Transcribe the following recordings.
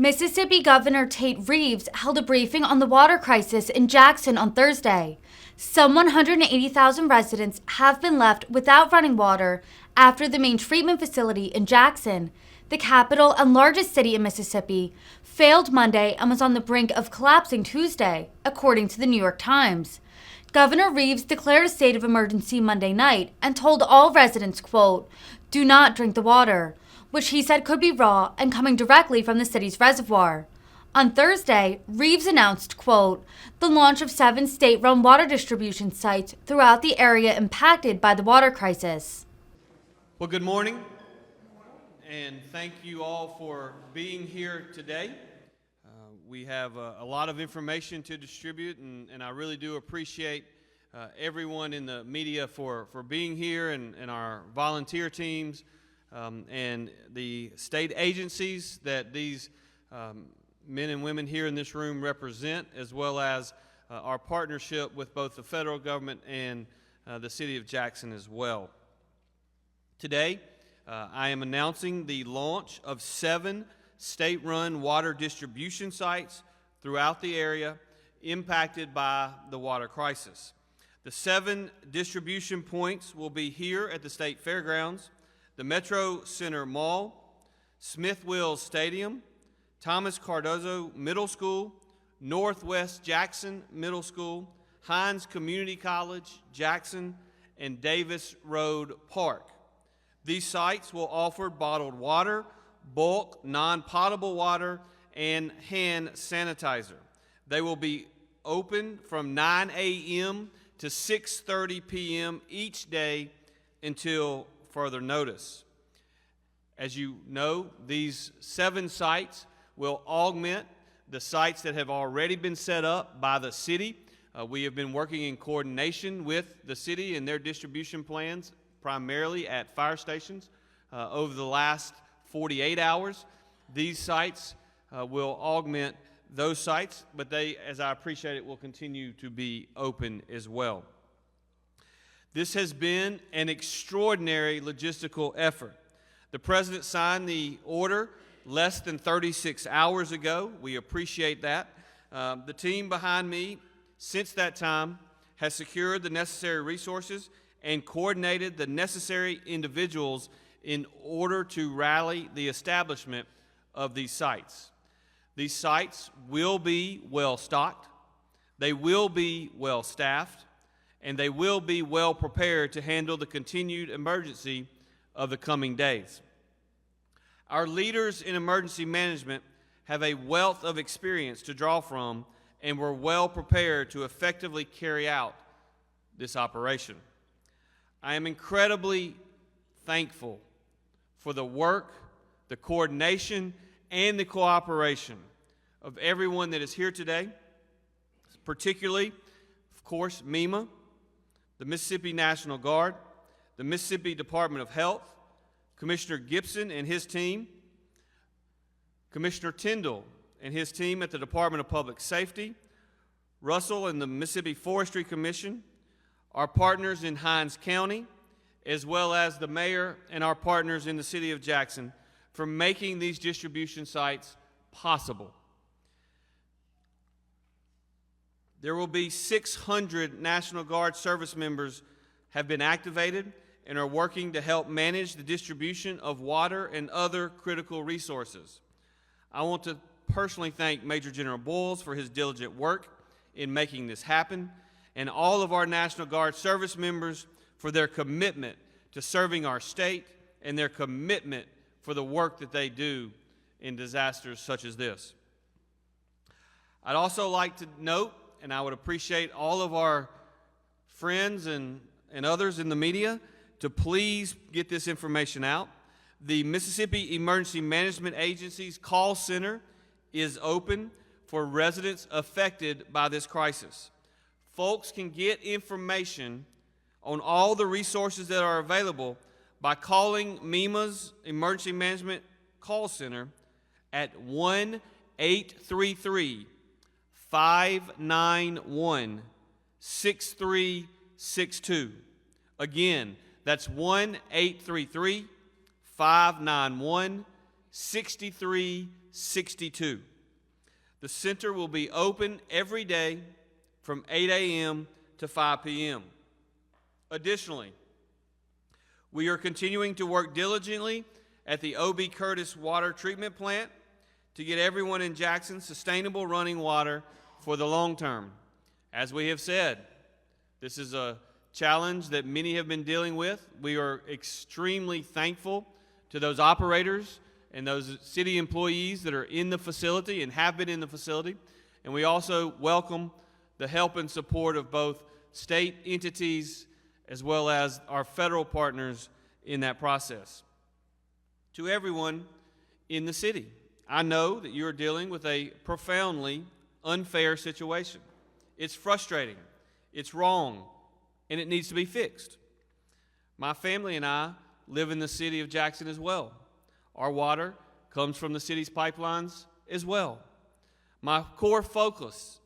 Mississippi Governor Tate Reeves held a briefing on the water crisis in Jackson on Thursday. Some 180,000 residents have been left without running water after the main treatment facility in Jackson, the capital and largest city in Mississippi, failed Monday and was on the brink of collapsing Tuesday, according to the New York Times. Governor Reeves declared a state of emergency Monday night and told all residents, quote, "Do not drink the water," which he said could be raw and coming directly from the city's reservoir. On Thursday, Reeves announced, quote, the launch of 7 state-run water distribution sites throughout the area impacted by the water crisis. Well, good morning, and thank you all for being here today. We have a lot of information to distribute, and I really do appreciate everyone in the media for being here, and our volunteer teams, and the state agencies that these men and women here in this room represent, as well as our partnership with both the federal government and the city of Jackson as well. Today, I am announcing the launch of 7 state-run water distribution sites throughout the area impacted by the water crisis. The 7 distribution points will be here at the State Fairgrounds, the Metro Center Mall, Smith Wills Stadium, Thomas Cardozo Middle School, Northwest Jackson Middle School, Hines Community College, Jackson, and Davis Road Park. These sites will offer bottled water, bulk, non-potable water, and hand sanitizer. They will be open from 9 a.m. to 6:30 p.m. each day until further notice. As you know, these 7 sites will augment the sites that have already been set up by the city. We have been working in coordination with the city and their distribution plans, primarily at fire stations, over the last 48 hours. These sites will augment those sites, but they, as I appreciate it, will continue to be open as well. This has been an extraordinary logistical effort. The President signed the order less than 36 hours ago. We appreciate that. The team behind me, since that time, has secured the necessary resources and coordinated the necessary individuals in order to rally the establishment of these sites. These sites will be well stocked, they will be well staffed, and they will be well prepared to handle the continued emergency of the coming days. Our leaders in emergency management have a wealth of experience to draw from, and were well prepared to effectively carry out this operation. I am incredibly thankful for the work, the coordination, and the cooperation of everyone that is here today, particularly, of course, MEMA, the Mississippi National Guard, the Mississippi Department of Health, Commissioner Gibson and his team, Commissioner Tyndall and his team at the Department of Public Safety, Russell and the Mississippi Forestry Commission, our partners in Hines County, as well as the mayor and our partners in the city of Jackson for making these distribution sites possible. There will be 600 National Guard service members have been activated and are working to help manage the distribution of water and other critical resources. I want to personally thank Major General Boyles for his diligent work in making this happen, and all of our National Guard service members for their commitment to serving our state and their commitment for the work that they do in disasters such as this. I'd also like to note, and I would appreciate all of our friends and others in the media to please get this information out. The Mississippi Emergency Management Agency's call center is open for residents affected by this crisis. Folks can get information on all the resources that are available by calling MEMA's Emergency Management Call Center at 1-833-591-6362. Again, that's 1-833-591-6362. 6362. The center will be open every day from 8 a.m. to 5 p.m. Additionally, we are continuing to work diligently at the O.B. Curtis Water Treatment Plant to get everyone in Jackson sustainable running water for the long term. As we have said, this is a challenge that many have been dealing with. We are extremely thankful to those operators and those city employees that are in the facility and have been in the facility. And we also welcome the help and support of both state entities as well as our federal partners in that process. To everyone in the city, I know that you are dealing with a profoundly unfair situation. It's frustrating, it's wrong, and it needs to be fixed. My family and I live in the city of Jackson as well. Our water comes from the city's pipelines as well. My core focus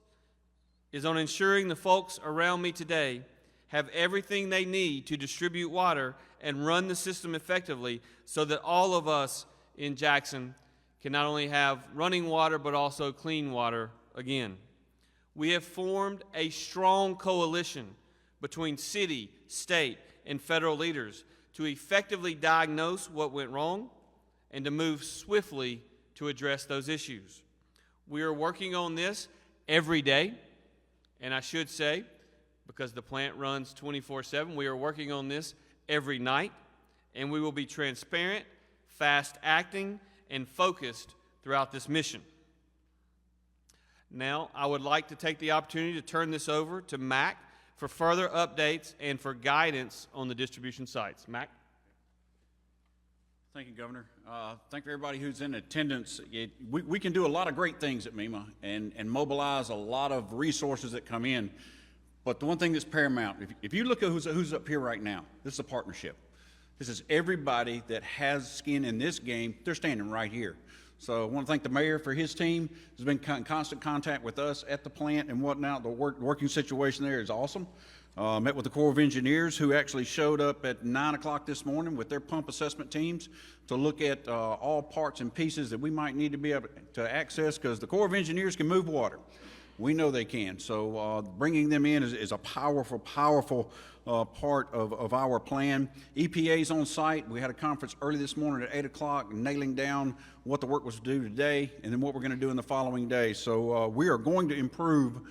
is on ensuring the folks around me today have everything they need to distribute water and run the system effectively so that all of us in Jackson can not only have running water but also clean water again. We have formed a strong coalition between city, state, and federal leaders to effectively diagnose what went wrong and to move swiftly to address those issues. We are working on this every day, and I should say, because the plant runs 24/7, we are working on this every night, and we will be transparent, fast-acting, and focused throughout this mission. Now, I would like to take the opportunity to turn this over to Mac for further updates and for guidance on the distribution sites. Mac? Thank you, Governor. Thank you, everybody who's in attendance. We can do a lot of great things at MEMA and mobilize a lot of resources that come in. But the one thing that's paramount, if you look at who's up here right now, this is a partnership. This is everybody that has skin in this game. They're standing right here. So I want to thank the mayor for his team. Has been in constant contact with us at the plant and whatnot. The working situation there is awesome. Met with the Corps of Engineers, who actually showed up at 9 o'clock this morning with their pump assessment teams to look at all parts and pieces that we might need to be able to access, because the Corps of Engineers can move water. We know they can. So bringing them in is a powerful, powerful part of our plan. EPA's on site. We had a conference early this morning at 8 o'clock, nailing down what the work was to do today and then what we're going to do in the following days. So we are going to improve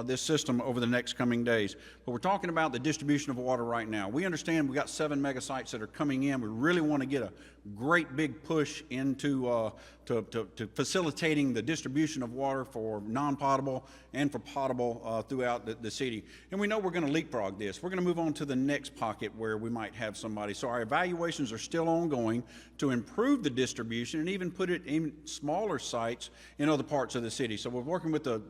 this system over the next coming days. But we're talking about the distribution of water right now. We understand we got 7 mega sites that are coming in. We really want to get a great big push into to facilitating the distribution of water for non-potable and for potable throughout the city. And we know we're going to leapfrog this. We're going to move on to the next pocket where we might have somebody. So our evaluations are still ongoing to improve the distribution and even put it in smaller sites in other parts of the city. So we're working with the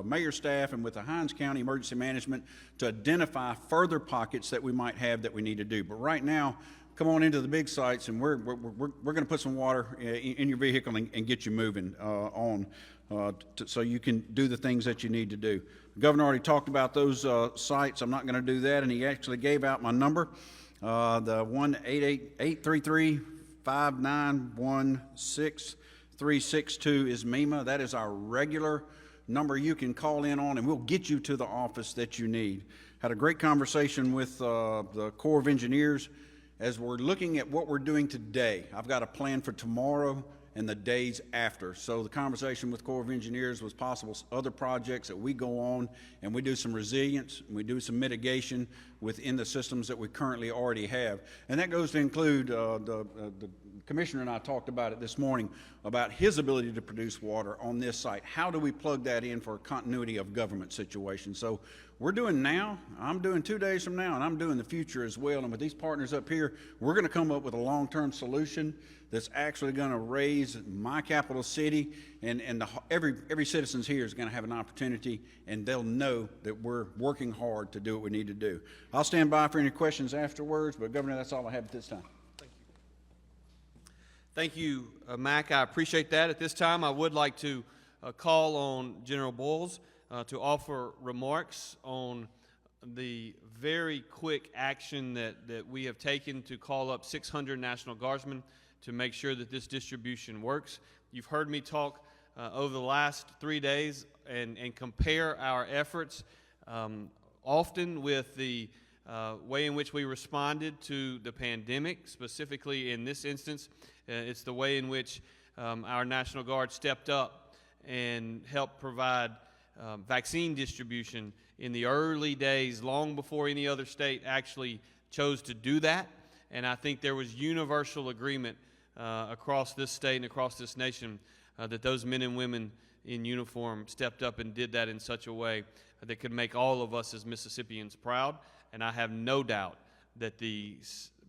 mayor's staff and with the Hinds County Emergency Management to identify further pockets that we might have that we need to do. But right now, come on into the big sites, and we're going to put some water in your vehicle and get you moving so you can do the things that you need to do. The governor already talked about those sites. I'm not going to do that, and he actually gave out my number, the 1-833-591-6362 is MEMA. That is our regular number you can call in on, and we'll get you to the office that you need. Had a great conversation with the Corps of Engineers. As we're looking at what we're doing today, I've got a plan for tomorrow and the days after. So the conversation with Corps of Engineers was possible other projects that we go on and we do some resilience and we do some mitigation within the systems that we currently already have. And that goes to include the Commissioner and I talked about it this morning about his ability to produce water on this site. How do we plug that in for a continuity of government situation? So we're doing now, I'm doing 2 days from now, and I'm doing the future as well. And with these partners up here, we're going to come up with a long-term solution that's actually going to raise my capital city, and every citizen here is going to have an opportunity, and they'll know that we're working hard to do what we need to do. I'll stand by for any questions afterwards, but Governor, that's all I have at this time. Thank you, Mac. I appreciate that. At this time, I would like to call on General Boyles to offer remarks on the very quick action that we have taken to call up 600 National Guardsmen to make sure that this distribution works. You've heard me talk over the last 3 days and compare our efforts often with the way in which we responded to the pandemic. Specifically in this instance, it's the way in which our National Guard stepped up and helped provide vaccine distribution in the early days, long before any other state actually chose to do that. And I think there was universal agreement across this state and across this nation that those men and women in uniform stepped up and did that in such a way that could make all of us as Mississippians proud. And I have no doubt that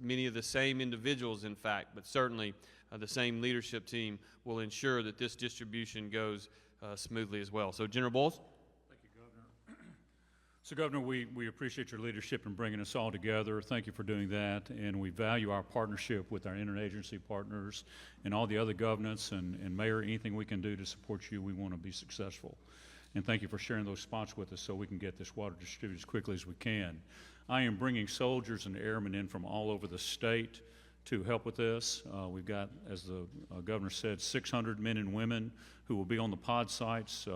many of the same individuals, in fact, but certainly the same leadership team will ensure that this distribution goes smoothly as well. So, General Bowles? Thank you, Governor. So, Governor, we appreciate your leadership in bringing us all together. Thank you for doing that, and we value our partnership with our interagency partners and all the other governments, and Mayor, anything we can do to support you, we want to be successful. And thank you for sharing those spots with us so we can get this water distributed as quickly as we can. I am bringing soldiers and airmen in from all over the state to help with this. We've got, as the governor said, 600 men and women who will be on the pod sites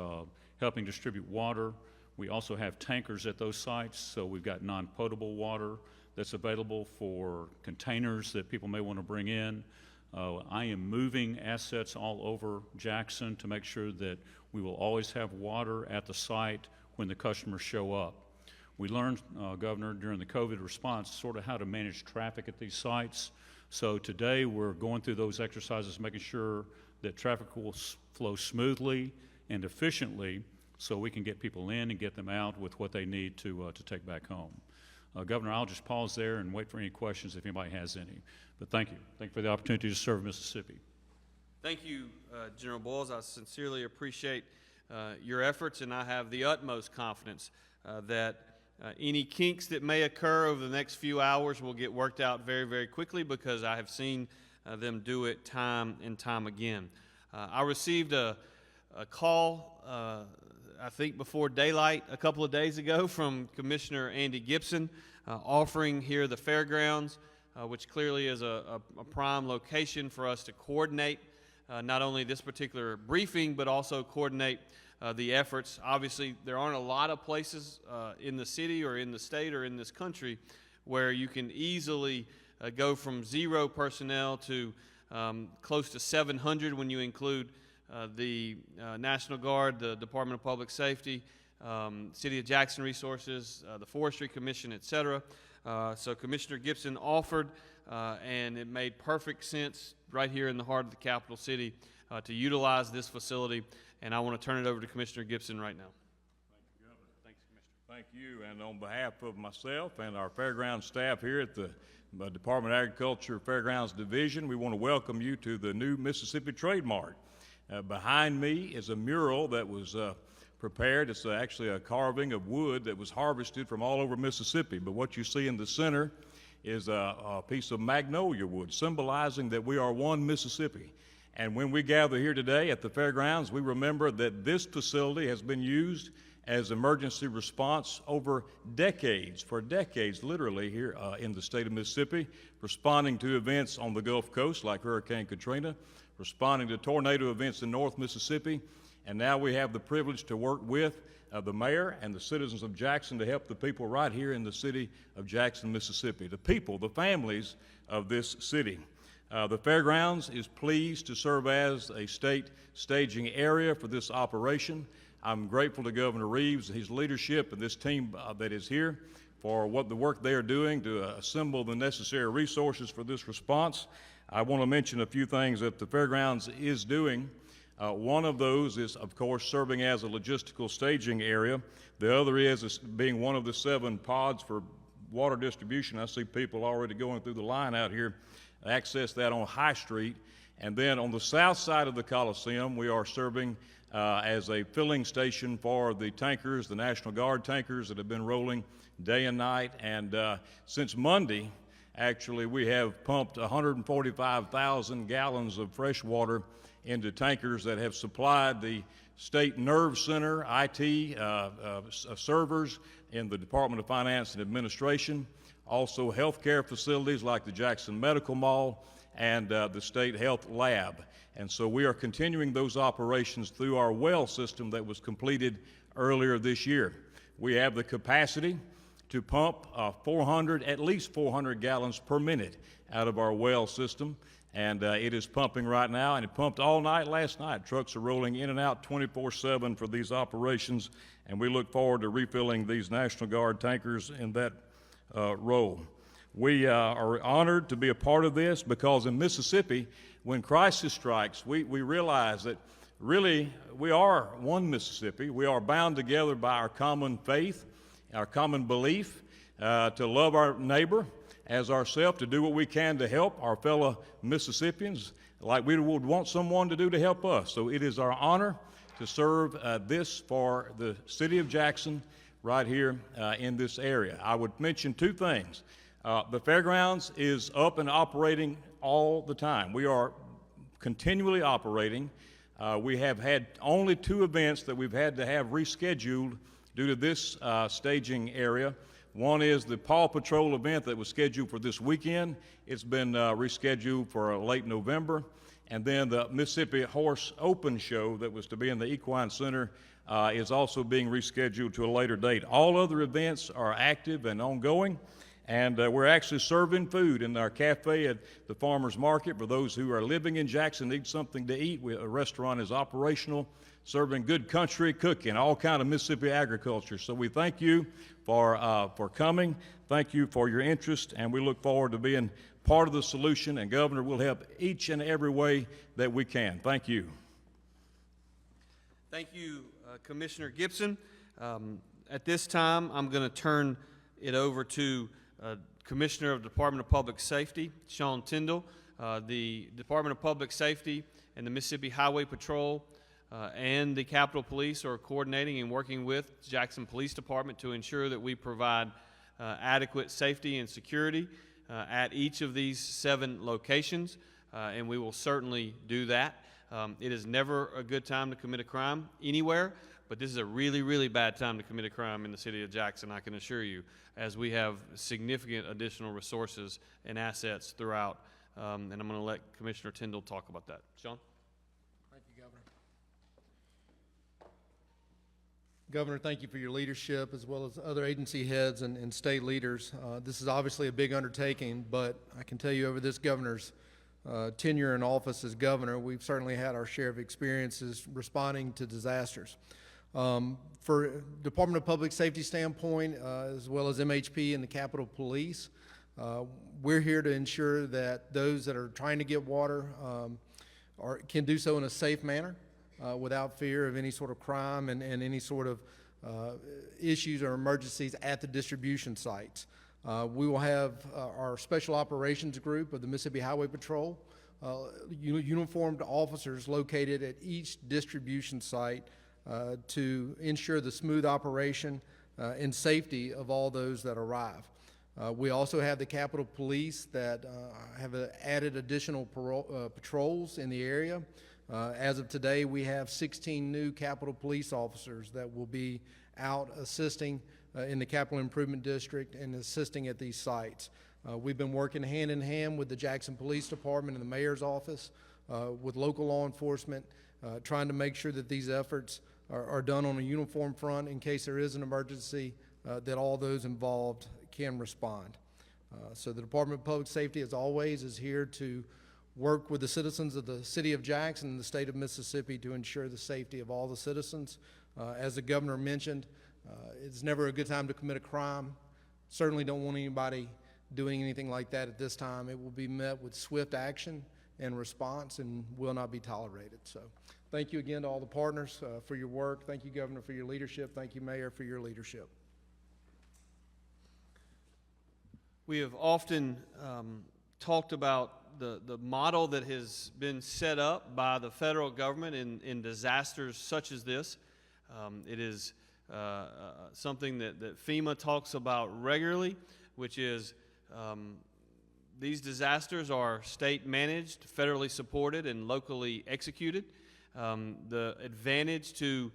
helping distribute water. We also have tankers at those sites, so we've got non-potable water that's available for containers that people may want to bring in. I am moving assets all over Jackson to make sure that we will always have water at the site when the customers show up. We learned, Governor, during the COVID response, sort of how to manage traffic at these sites. So today we're going through those exercises, making sure that traffic will flow smoothly and efficiently so we can get people in and get them out with what they need to take back home. Governor, I'll just pause there and wait for any questions if anybody has any. But thank you. Thank you for the opportunity to serve Mississippi. Thank you, General Bowles. I sincerely appreciate your efforts, and I have the utmost confidence that any kinks that may occur over the next few hours will get worked out very, very quickly, because I have seen them do it time and time again. I received a call, I think before daylight a couple of days ago, from Commissioner Andy Gibson offering here the fairgrounds, which clearly is a prime location for us to coordinate not only this particular briefing, but also coordinate the efforts. Obviously, there aren't a lot of places in the city or in the state or in this country where you can easily go from 0 personnel to close to 700 when you include the National Guard, the Department of Public Safety, City of Jackson Resources, the Forestry Commission, etc. So Commissioner Gibson offered, and it made perfect sense right here in the heart of the capital city to utilize this facility. And I want to turn it over to Commissioner Gibson right now. Thank you, Governor. Thanks, Commissioner. Thank you. And on behalf of myself and our fairgrounds staff here at the Department of Agriculture Fairgrounds Division, we want to welcome you to the new Mississippi Trademark. Behind me is a mural that was prepared. It's actually a carving of wood that was harvested from all over Mississippi. But what you see in the center is a piece of magnolia wood, symbolizing that we are one Mississippi. And when we gather here today at the fairgrounds, we remember that this facility has been used as emergency response over decades, for decades literally, here in the state of Mississippi, responding to events on the Gulf Coast like Hurricane Katrina, responding to tornado events in North Mississippi, and now we have the privilege to work with the mayor and the citizens of Jackson to help the people right here in the city of Jackson, Mississippi, the people, the families of this city. The fairgrounds is pleased to serve as a state staging area for this operation. I'm grateful to Governor Reeves and his leadership and this team that is here for what the work they are doing to assemble the necessary resources for this response. I want to mention a few things that the fairgrounds is doing. One of those is, of course, serving as a logistical staging area. The other is being one of the 7 pods for water distribution. I see people already going through the line out here. Access that on High Street. And then on the south side of the Coliseum, we are serving as a filling station for the tankers, the National Guard tankers that have been rolling day and night. And since Monday, actually, we have pumped 145,000 gallons of fresh water into tankers that have supplied the state nerve center, IT servers in the Department of Finance and Administration, also healthcare facilities like the Jackson Medical Mall, and the State Health Lab. And so we are continuing those operations through our well system that was completed earlier this year. We have the capacity to pump at least 400 gallons per minute out of our well system, and it is pumping right now, and it pumped all night last night. Trucks are rolling in and out 24/7 for these operations, and we look forward to refilling these National Guard tankers in that role. We are honored to be a part of this because in Mississippi, when crisis strikes, we realize that really we are one Mississippi. We are bound together by our common faith, our common belief to love our neighbor as ourselves, to do what we can to help our fellow Mississippians like we would want someone to do to help us. So it is our honor to serve this for the city of Jackson right here in this area. I would mention two things. The fairgrounds is up and operating all the time. We are continually operating. We have had only 2 events that we've had to have rescheduled due to this staging area. One is the Paw Patrol event that was scheduled for this weekend. It's been rescheduled for late November. And then the Mississippi Horse Open Show that was to be in the Equine Center is also being rescheduled to a later date. All other events are active and ongoing. And we're actually serving food in our cafe at the Farmers Market for those who are living in Jackson, need something to eat. A restaurant is operational, serving good country cooking, all kind of Mississippi agriculture. So we thank you for coming. Thank you for your interest, and we look forward to being part of the solution. And Governor, we'll help each and every way that we can. Thank you. Thank you, Commissioner Gibson. At this time, I'm going to turn it over to Commissioner of the Department of Public Safety, Sean Tyndall. The Department of Public Safety and the Mississippi Highway Patrol and the Capitol Police are coordinating and working with Jackson Police Department to ensure that we provide adequate safety and security at each of these 7 locations, and we will certainly do that. It is never a good time to commit a crime anywhere, but this is a really, really bad time to commit a crime in the city of Jackson, I can assure you, as we have significant additional resources and assets throughout. And I'm going to let Commissioner Tyndall talk about that. Sean? Thank you, Governor. Governor, thank you for your leadership, as well as other agency heads and state leaders. This is obviously a big undertaking, but I can tell you over this governor's tenure in office as governor, we've certainly had our share of experiences responding to disasters. For Department of Public Safety standpoint, as well as MHP and the Capitol Police, we're here to ensure that those that are trying to get water can do so in a safe manner without fear of any sort of crime and any sort of issues or emergencies at the distribution sites. We will have our Special Operations Group of the Mississippi Highway Patrol, uniformed officers located at each distribution site to ensure the smooth operation and safety of all those that arrive. We also have the Capitol Police that have added additional patrols in the area. As of today, we have 16 new Capitol Police officers that will be out assisting in the Capital Improvement District and assisting at these sites. We've been working hand in hand with the Jackson Police Department and the Mayor's office, with local law enforcement, trying to make sure that these efforts are done on a uniform front in case there is an emergency, that all those involved can respond. So the Department of Public Safety, as always, is here to work with the citizens of the city of Jackson and the state of Mississippi to ensure the safety of all the citizens. As the governor mentioned, it's never a good time to commit a crime. Certainly don't want anybody doing anything like that at this time. It will be met with swift action and response and will not be tolerated. So thank you again to all the partners for your work. Thank you, Governor, for your leadership. Thank you, Mayor, for your leadership. We have often talked about the model that has been set up by the federal government in disasters such as this. It is something that FEMA talks about regularly, which is these disasters are state managed, federally supported, and locally executed. The advantage to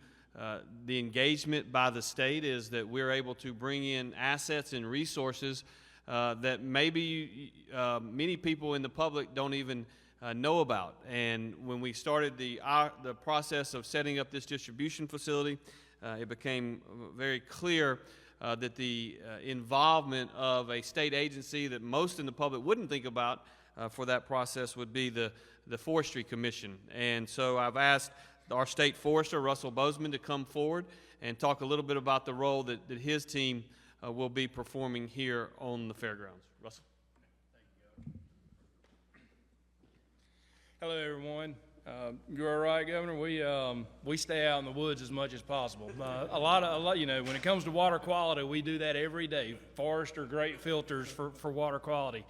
the engagement by the state is that we're able to bring in assets and resources that maybe many people in the public don't even know about. And when we started the process of setting up this distribution facility, it became very clear that the involvement of a state agency that most in the public wouldn't think about for that process would be the Forestry Commission. And so I've asked our state forester, Russell Bozeman, to come forward and talk a little bit about the role that his team will be performing here on the fairgrounds. Russell. Hello, everyone. You're all right, Governor. We stay out in the woods as much as possible. A lot, you know, when it comes to water quality, we do that every day. Forests are great filters for water quality.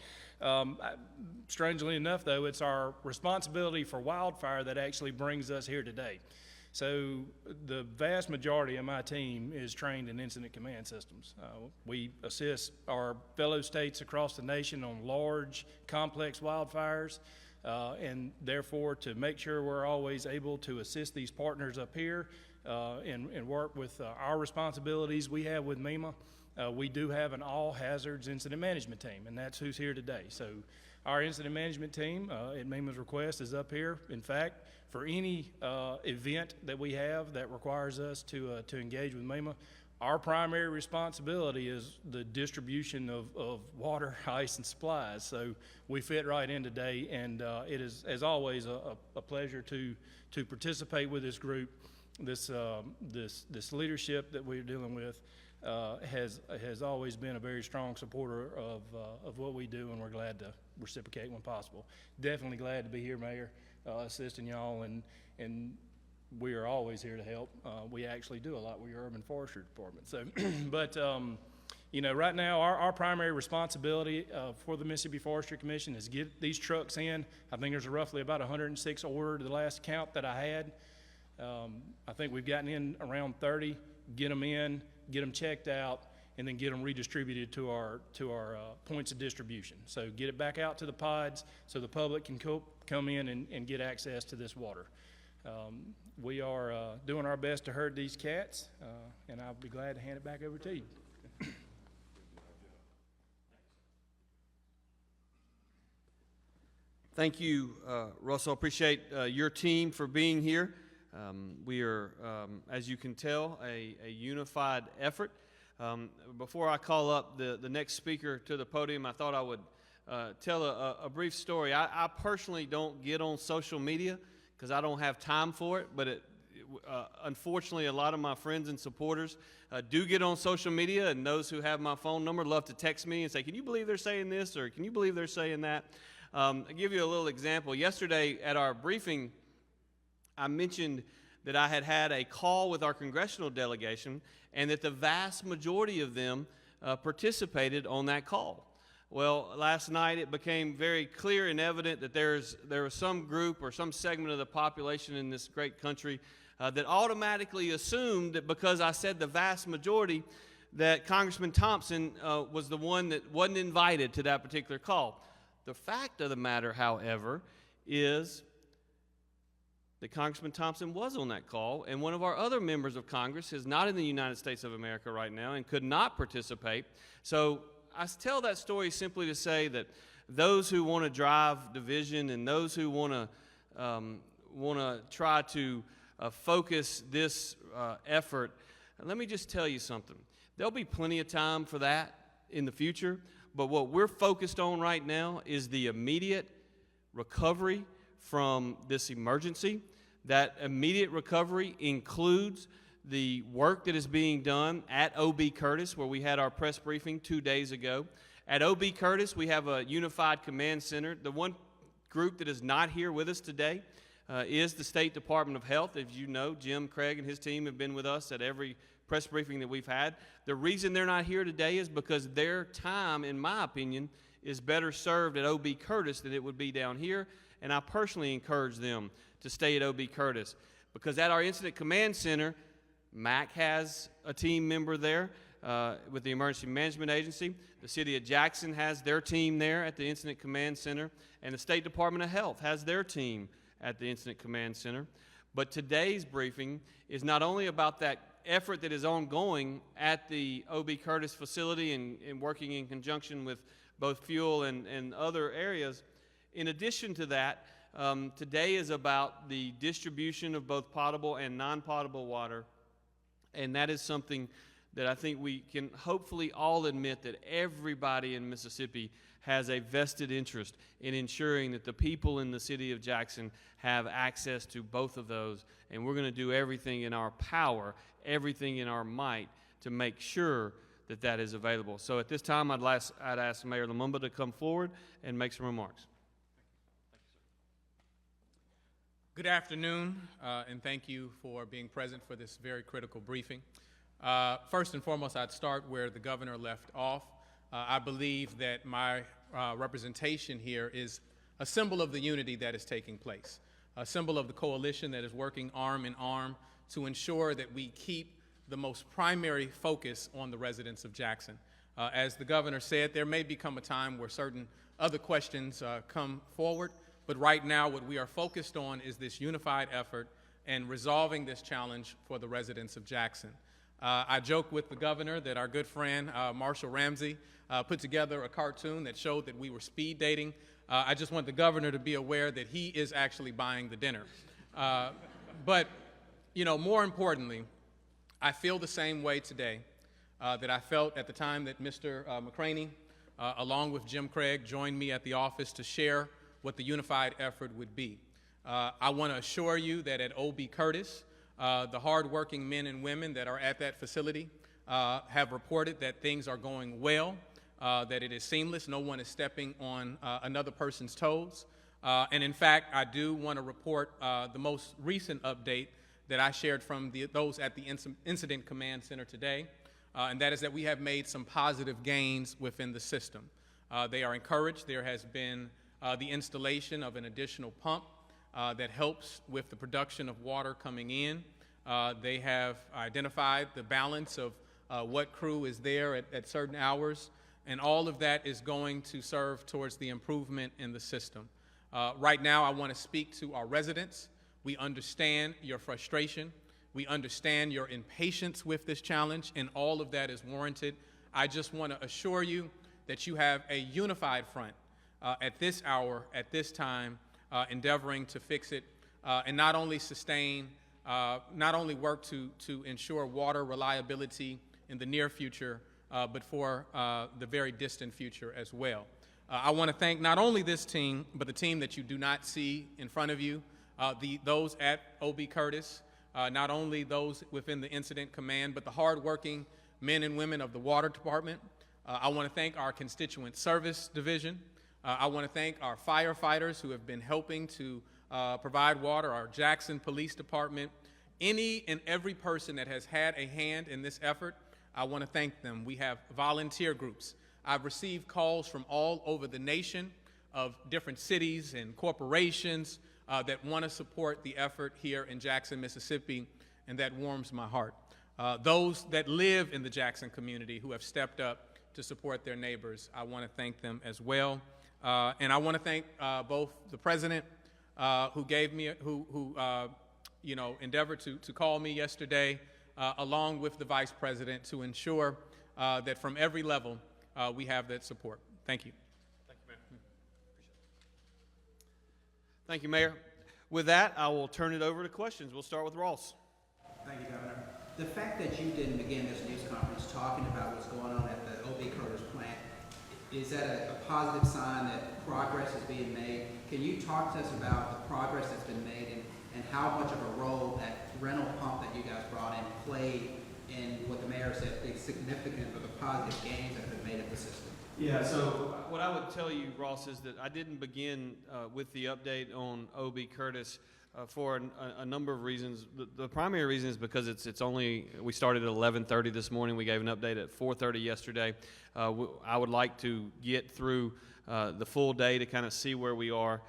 Strangely enough, though, it's our responsibility for wildfire that actually brings us here today. So the vast majority of my team is trained in incident command systems. We assist our fellow states across the nation on large, complex wildfires. And therefore, to make sure we're always able to assist these partners up here and work with our responsibilities we have with MEMA, we do have an all-hazards incident management team, and that's who's here today. So our incident management team, at MEMA's request, is up here. In fact, for any event that we have that requires us to engage with MEMA, our primary responsibility is the distribution of water, ice, and supplies. So we fit right in today, and it is, as always, a pleasure to participate with this group. This leadership that we're dealing with has always been a very strong supporter of what we do, and we're glad to reciprocate when possible. Definitely glad to be here, Mayor, assisting y'all, and we are always here to help. We actually do a lot with your Urban Forestry Department. So, but you know, right now our primary responsibility for the Mississippi Forestry Commission is get these trucks in. I think there's roughly about 106 ordered the last count that I had. I think we've gotten in around 30. Get them in, get them checked out, and then get them redistributed to our points of distribution. So get it back out to the pods so the public can come in and get access to this water. We are doing our best to herd these cats, and I'll be glad to hand it back over to you. Thank you, Russell. Appreciate your team for being here. We are, as you can tell, a unified effort. Before I call up the next speaker to the podium, I thought I would tell a brief story. I personally don't get on social media because I don't have time for it, but unfortunately a lot of my friends and supporters do get on social media, and those who have my phone number love to text me and say, can you believe they're saying this, or can you believe they're saying that? I'll give you a little example. Yesterday at our briefing, I mentioned that I had had a call with our congressional delegation and that the vast majority of them participated on that call. Well, last night it became very clear and evident that there was some group or some segment of the population in this great country that automatically assumed that because I said the vast majority, that Congressman Thompson was the one that wasn't invited to that particular call. The fact of the matter, however, is that Congressman Thompson was on that call, and one of our other members of Congress is not in the United States of America right now and could not participate. So I tell that story simply to say that those who want to drive division and those who want to try to focus this effort, let me just tell you something. There'll be plenty of time for that in the future, but what we're focused on right now is the immediate recovery from this emergency. That immediate recovery includes the work that is being done at O.B. Curtis, where we had our press briefing 2 days ago. At O.B. Curtis, we have a unified command center. The one group that is not here with us today is the State Department of Health. As you know, Jim Craig and his team have been with us at every press briefing that we've had. The reason they're not here today is because their time, in my opinion, is better served at O.B. Curtis than it would be down here, and I personally encourage them to stay at O.B. Curtis because at our Incident Command Center, MAC has a team member there with the Emergency Management Agency. The City of Jackson has their team there at the Incident Command Center, and the State Department of Health has their team at the Incident Command Center. But today's briefing is not only about that effort that is ongoing at the O.B. Curtis facility and working in conjunction with both fuel and other areas. In addition to that, today is about the distribution of both potable and non-potable water, and that is something that I think we can hopefully all admit that everybody in Mississippi has a vested interest in ensuring that the people in the city of Jackson have access to both of those, and we're going to do everything in our power, everything in our might to make sure that that is available. So at this time, I'd ask Mayor Lumumba to come forward and make some remarks. Good afternoon, and thank you for being present for this very critical briefing. First and foremost, I'd start where the governor left off. I believe that my representation here is a symbol of the unity that is taking place, a symbol of the coalition that is working arm in arm to ensure that we keep the most primary focus on the residents of Jackson. As the governor said, there may become a time where certain other questions come forward, but right now what we are focused on is this unified effort and resolving this challenge for the residents of Jackson. I joke with the governor that our good friend Marshall Ramsey put together a cartoon that showed that we were speed dating. I just want the governor to be aware that he is actually buying the dinner. But, you know, more importantly, I feel the same way today that I felt at the time that Mr. McCraney, along with Jim Craig, joined me at the office to share what the unified effort would be. I want to assure you that at O.B. Curtis, the hardworking men and women that are at that facility have reported that things are going well, that it is seamless, no one is stepping on another person's toes. And in fact, I do want to report the most recent update that I shared from those at the Incident Command Center today, and that is that we have made some positive gains within the system. They are encouraged. There has been the installation of an additional pump that helps with the production of water coming in. They have identified the balance of what crew is there at certain hours, and all of that is going to serve towards the improvement in the system. Right now, I want to speak to our residents. We understand your frustration. We understand your impatience with this challenge, and all of that is warranted. I just want to assure you that you have a unified front at this hour, at this time, endeavoring to fix it, and not only work to ensure water reliability in the near future, but for the very distant future as well. I want to thank not only this team, but the team that you do not see in front of you, those at O.B. Curtis, not only those within the Incident Command, but the hardworking men and women of the Water Department. I want to thank our Constituent Service Division. I want to thank our firefighters who have been helping to provide water, our Jackson Police Department, any and every person that has had a hand in this effort. I want to thank them. We have volunteer groups. I've received calls from all over the nation of different cities and corporations that want to support the effort here in Jackson, Mississippi, and that warms my heart. Those that live in the Jackson community who have stepped up to support their neighbors, I want to thank them as well. And I want to thank both the president who endeavored to call me yesterday, along with the vice president, to ensure that from every level we have that support. Thank you. Thank you, Mayor. Thank you, Mayor. With that, I will turn it over to questions. We'll start with Ross. Thank you, Governor. The fact that you didn't begin this news conference talking about what's going on at the O.B. Curtis plant, is that a positive sign that progress is being made? Can you talk to us about the progress that's been made and how much of a role that rental pump that you guys brought in played in what the mayor said is significant of the positive gains that have been made in the system? Yeah, so what I would tell you, Ross, is that I didn't begin with the update on O.B. Curtis for a number of reasons. The primary reason is because we started at 11:30 this morning. We gave an update at 4:30 yesterday. I would like to get through the full day to kind of see where we are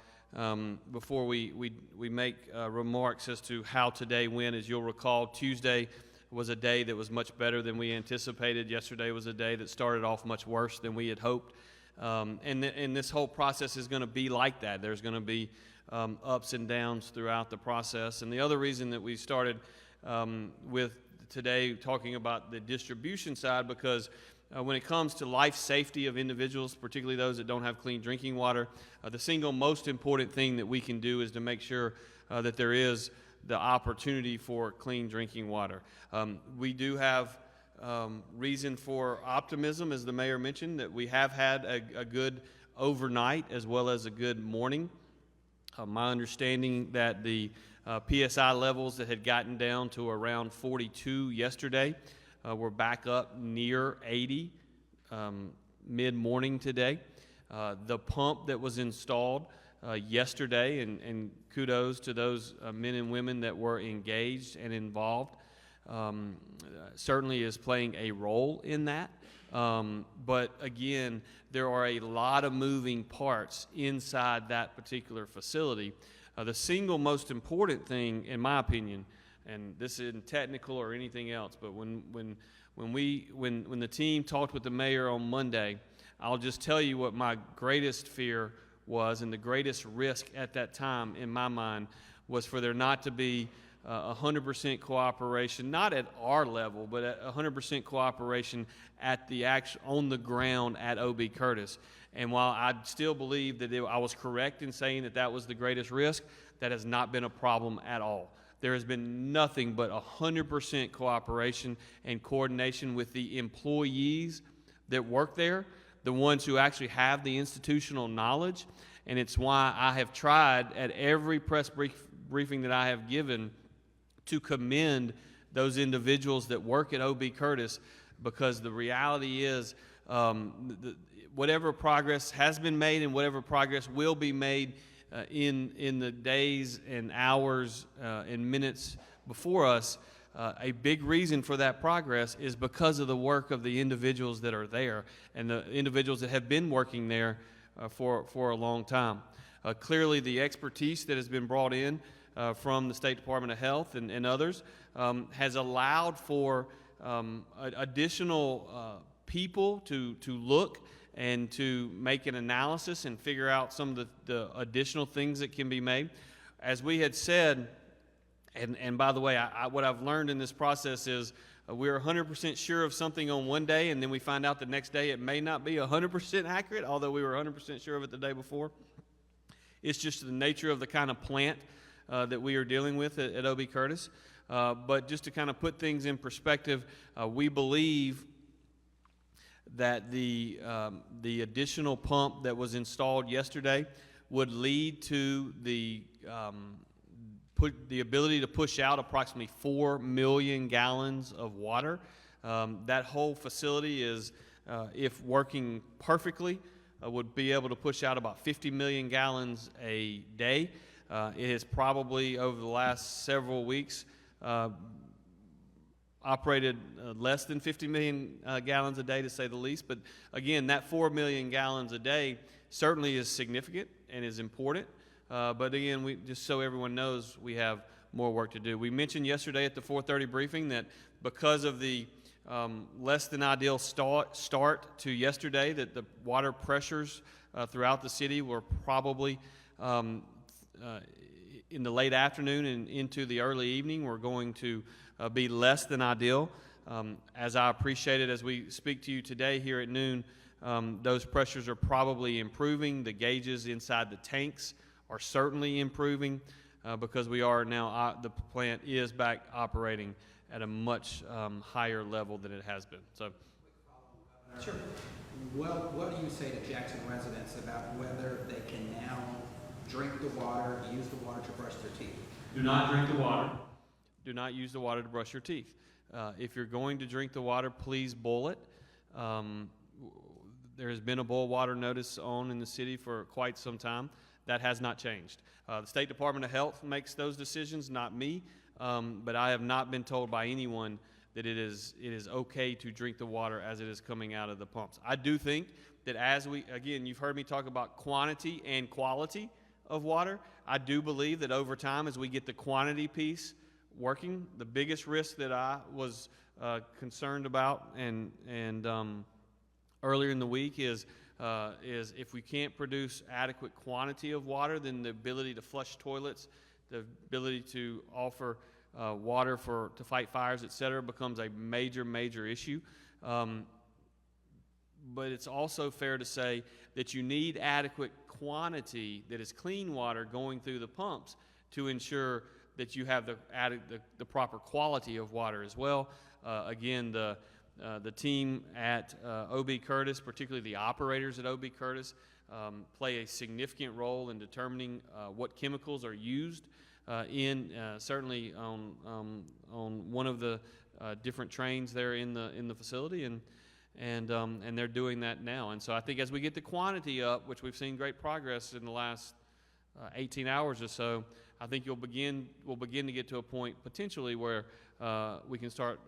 before we make remarks as to how today went. As you'll recall, Tuesday was a day that was much better than we anticipated. Yesterday was a day that started off much worse than we had hoped. And this whole process is going to be like that. There's going to be ups and downs throughout the process. And the other reason that we started with today talking about the distribution side, because when it comes to life safety of individuals, particularly those that don't have clean drinking water, the single most important thing that we can do is to make sure that there is the opportunity for clean drinking water. We do have reason for optimism, as the mayor mentioned, that we have had a good overnight as well as a good morning. My understanding that the PSI levels that had gotten down to around 42 yesterday we're back up near 80 mid-morning today. The pump that was installed yesterday, and kudos to those men and women that were engaged and involved, certainly is playing a role in that. But again, there are a lot of moving parts inside that particular facility. The single most important thing, in my opinion, and this isn't technical or anything else, but when the team talked with the mayor on Monday, I'll just tell you what my greatest fear was, and the greatest risk at that time in my mind was for there not to be 100% cooperation, not at our level, but at 100% cooperation at the on the ground at O.B. Curtis. And while I still believe that I was correct in saying that that was the greatest risk, that has not been a problem at all. There has been nothing but 100% cooperation and coordination with the employees that work there, the ones who actually have the institutional knowledge. And it's why I have tried at every press briefing that I have given to commend those individuals that work at O.B. Curtis, because the reality is whatever progress has been made and whatever progress will be made in the days and hours and minutes before us, a big reason for that progress is because of the work of the individuals that are there and the individuals that have been working there for a long time. Clearly, the expertise that has been brought in from the State Department of Health and others has allowed for additional people to look and to make an analysis and figure out some of the additional things that can be made. As we had said, and by the way, what I've learned in this process is we're 100% sure of something on one day, and then we find out the next day it may not be 100% accurate, although we were 100% sure of it the day before. It's just the nature of the kind of plant that we are dealing with at O.B. Curtis. But just to kind of put things in perspective, we believe that the additional pump that was installed yesterday would lead to the ability to push out approximately 4 million gallons of water. That whole facility is, if working perfectly, would be able to push out about 50 million gallons a day. It has probably, over the last several weeks, operated less than 50 million gallons a day, to say the least. But again, that 4 million gallons a day certainly is significant and is important. But again, just so everyone knows, we have more work to do. We mentioned yesterday at the 4:30 briefing that because of the less than ideal start to yesterday, that the water pressures throughout the city were probably in the late afternoon and into the early evening were going to be less than ideal. As I appreciated as we speak to you today here at noon, those pressures are probably improving. The gauges inside the tanks are certainly improving because we are now, the plant is back operating at a much higher level than it has been. So, sure. Well, what do you say to Jackson residents about whether they can now drink the water, use the water to brush their teeth? Do not drink the water. Do not use the water to brush your teeth. If you're going to drink the water, please boil it. There has been a boil water notice on in the city for quite some time. That has not changed. The State Department of Health makes those decisions, not me. But I have not been told by anyone that it is okay to drink the water as it is coming out of the pumps. I do think that again, you've heard me talk about quantity and quality of water. I do believe that over time, as we get the quantity piece working, the biggest risk that I was concerned about and earlier in the week is is if we can't produce adequate quantity of water, then the ability to flush toilets, the ability to offer water to fight fires, et cetera, becomes a major issue. But it's also fair to say that you need adequate quantity that is clean water going through the pumps to ensure that you have the proper quality of water as well. Again, the team at O.B. Curtis, particularly the operators at O.B. Curtis, play a significant role in determining what chemicals are used certainly on one of the different trains there in the facility, and they're doing that now. And so I think as we get the quantity up, which we've seen great progress in the last 18 hours or so, I think we'll begin to get to a point potentially where we can start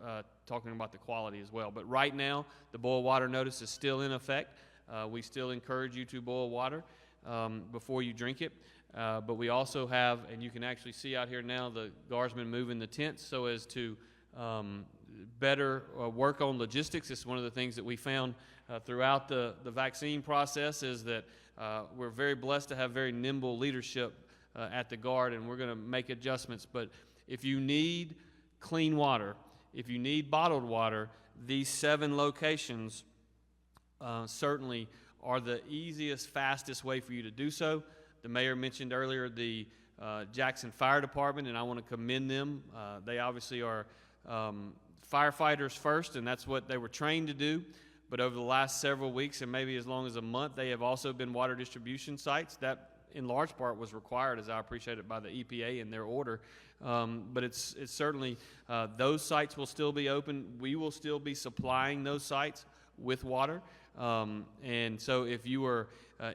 talking about the quality as well. But right now, the boil water notice is still in effect. We still encourage you to boil water before you drink it. But we also have, and you can actually see out here now, the guardsmen moving the tents so as to better work on logistics. It's one of the things that we found throughout the vaccine process is that we're very blessed to have very nimble leadership at the Guard, and we're going to make adjustments. But if you need clean water, if you need bottled water, these 7 locations certainly are the easiest, fastest way for you to do so. The mayor mentioned earlier the Jackson Fire Department, and I want to commend them. They obviously are firefighters first, and that's what they were trained to do. But over the last several weeks, and maybe as long as a month, they have also been water distribution sites. That, in large part, was required, as I appreciate it, by the EPA in their order. But it's certainly, those sites will still be open. We will still be supplying those sites with water. And so if you are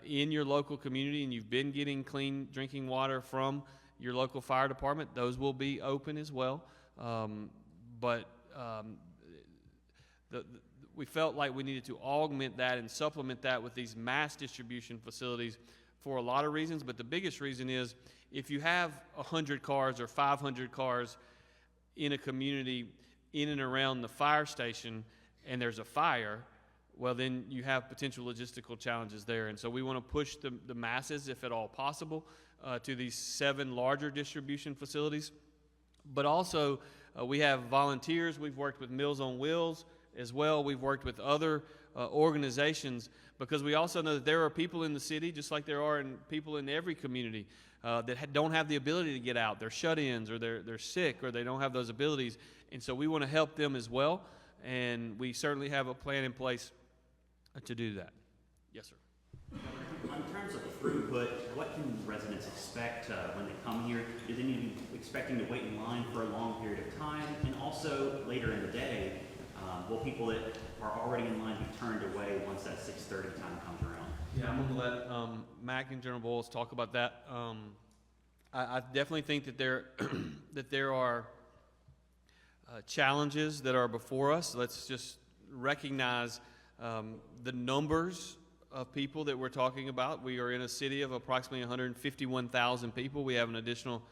in your local community and you've been getting clean drinking water from your local fire department, those will be open as well. We felt like we needed to augment that and supplement that with these mass distribution facilities for a lot of reasons. But the biggest reason is if you have 100 cars or 500 cars in a community in and around the fire station and there's a fire, well, then you have potential logistical challenges there. And so we want to push the masses, if at all possible, to these 7 larger distribution facilities. But also, we have volunteers. We've worked with Meals on Wheels as well. We've worked with other organizations because we also know that there are people in the city, just like there are people in every community, that don't have the ability to get out. They're shut-ins, or they're sick, or they don't have those abilities. And so we want to help them as well. And we certainly have a plan in place to do that. Yes, sir. In terms of throughput, what can residents expect when they come here? Do they need to be expecting to wait in line for a long period of time? And also, later in the day, will people that are already in line be turned away once that 6:30 time comes around? Yeah, I'm going to let Mac and General Bowles talk about that. I definitely think that there are challenges that are before us. Let's just recognize the numbers of people that we're talking about. We are in a city of approximately 151,000 people. We have an additional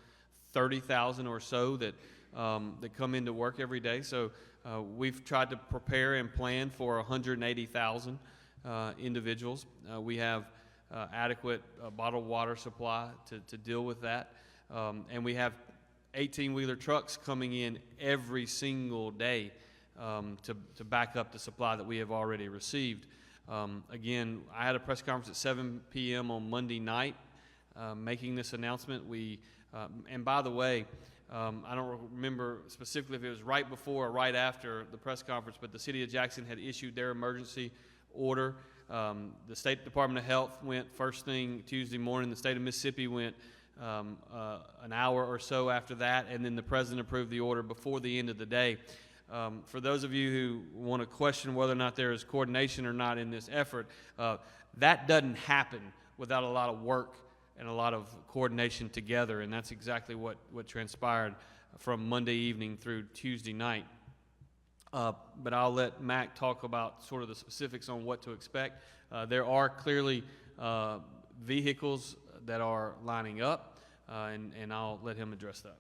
30,000 or so that come into work every day. So we've tried to prepare and plan for 180,000 individuals. We have adequate bottled water supply to deal with that. And we have 18-wheeler trucks coming in every single day to back up the supply that we have already received. Again, I had a press conference at 7 p.m. on Monday night making this announcement. And by the way, I don't remember specifically if it was right before or right after the press conference, but the City of Jackson had issued their emergency order. The State Department of Health went first thing Tuesday morning. The state of Mississippi went an hour or so after that, and then the President approved the order before the end of the day. For those of you who want to question whether or not there is coordination or not in this effort, that doesn't happen without a lot of work and a lot of coordination together, and that's exactly what transpired from Monday evening through Tuesday night. But I'll let Mac talk about sort of the specifics on what to expect. There are clearly vehicles that are lining up, and I'll let him address that.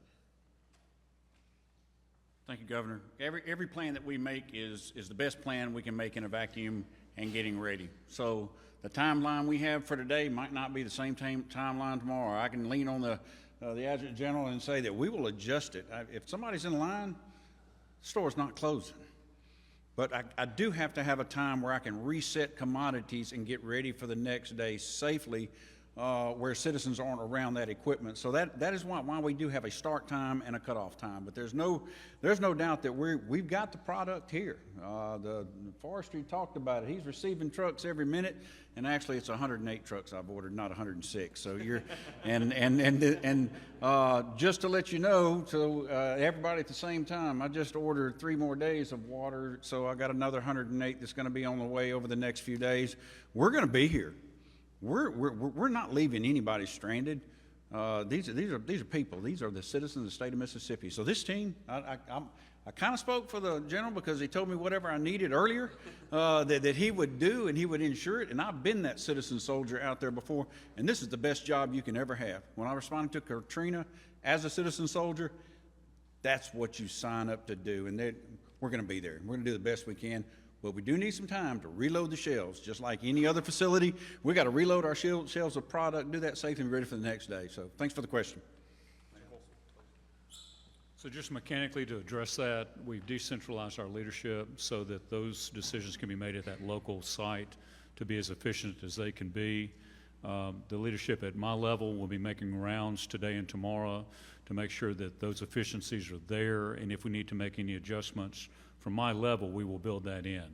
Thank you, Governor. Every plan that we make is the best plan we can make in a vacuum, and getting ready. So the timeline we have for today might not be the same timeline tomorrow. I can lean on the Adjutant General and say that we will adjust it. If somebody's in line, the store's not closing. But I do have to have a time where I can reset commodities and get ready for the next day safely, where citizens aren't around that equipment. So that is why we do have a start time and a cutoff time. But there's no doubt that we've got the product here. The forestry talked about it. He's receiving trucks every minute, and actually it's 108 trucks I've ordered, not 106. So you're and just to let you know, so everybody at the same time, I just ordered 3 more days of water, so I got another 108 that's going to be on the way over the next few days. We're going to be here. We're not leaving anybody stranded. These are people. These are the citizens of the state of Mississippi. So this team, I kind of spoke for the general because he told me whatever I needed earlier that he would do and he would ensure it. And I've been that citizen soldier out there before, and this is the best job you can ever have. When I responded to Katrina as a citizen soldier, that's what you sign up to do. And we're going to be there. We're going to do the best we can. But we do need some time to reload the shelves. Just like any other facility, we got to reload our shelves of product, do that safely and be ready for the next day. So thanks for the question. So just mechanically to address that, we've decentralized our leadership so that those decisions can be made at that local site to be as efficient as they can be. The leadership at my level will be making rounds today and tomorrow to make sure that those efficiencies are there, and if we need to make any adjustments from my level, we will build that in.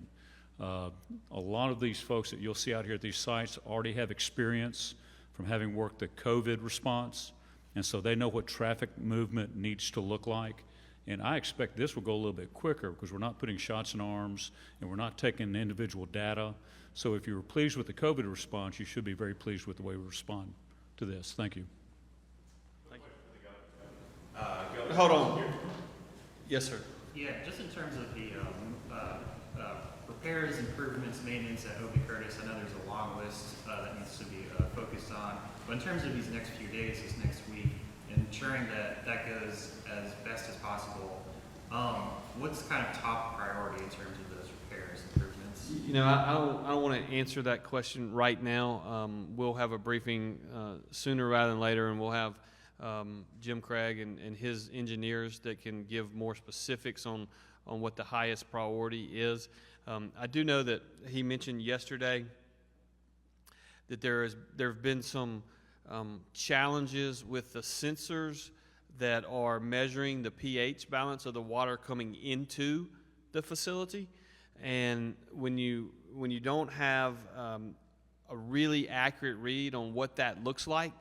A lot of these folks that you'll see out here at these sites already have experience from having worked the COVID response, and so they know what traffic movement needs to look like. And I expect this will go a little bit quicker because we're not putting shots in arms and we're not taking individual data. So if you were pleased with the COVID response, you should be very pleased with the way we respond to this. Thank you. Thank you. Hold on. Yes, sir. Yeah, just in terms of the repairs, improvements, maintenance at O.B. Curtis, I know there's a long list that needs to be focused on. But in terms of these next few days, this next week, ensuring that that goes as best as possible, what's kind of top priority in terms of those repairs, improvements? You know, I don't want to answer that question right now. We'll have a briefing sooner rather than later, and we'll have Jim Craig and his engineers that can give more specifics on what the highest priority is. I do know that he mentioned yesterday that there have been some challenges with the sensors that are measuring the pH balance of the water coming into the facility, and when you don't have a really accurate read on what that looks like,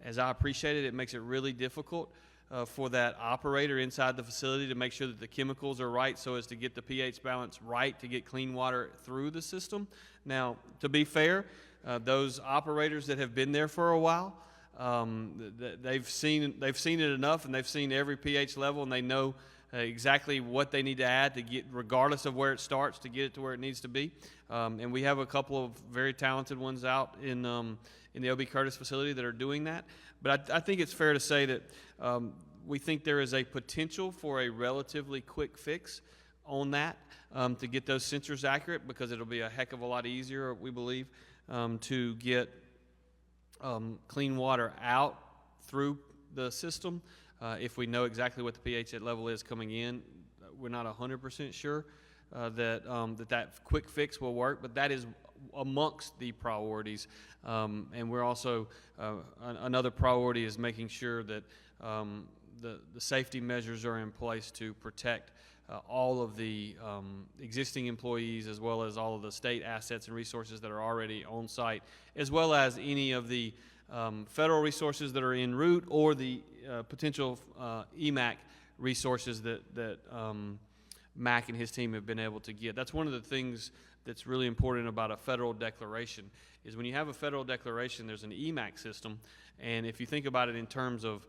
as I appreciate it, it makes it really difficult for that operator inside the facility to make sure that the chemicals are right so as to get the pH balance right to get clean water through the system. Now, to be fair, those operators that have been there for a while, they've seen it enough, and they've seen every pH level, and they know exactly what they need to add to get, regardless of where it starts, to get it to where it needs to be. And we have a couple of very talented ones out in the O.B. Curtis facility that are doing that. But I think it's fair to say that we think there is a potential for a relatively quick fix on that to get those sensors accurate, because it'll be a heck of a lot easier, we believe, to get clean water out through the system. If we know exactly what the pH level is coming in, we're not 100% sure that quick fix will work, but that is amongst the priorities. And we're also, another priority is making sure that the safety measures are in place to protect all of the existing employees, as well as all of the state assets and resources that are already on site, as well as any of the federal resources that are en route, or the potential EMAC resources that Mac and his team have been able to get. That's one of the things that's really important about a federal declaration, is when you have a federal declaration, there's an EMAC system, and if you think about it in terms of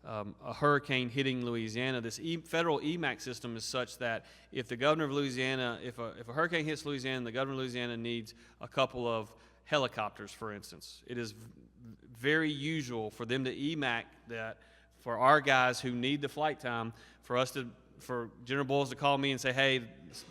a hurricane hitting Louisiana, this federal EMAC system is such that if the governor of Louisiana, if a hurricane hits Louisiana, the governor of Louisiana needs a couple of helicopters, for instance, it is very usual for them to EMAC that for our guys who need the flight time, for us to for General Boyles to call me and say, hey,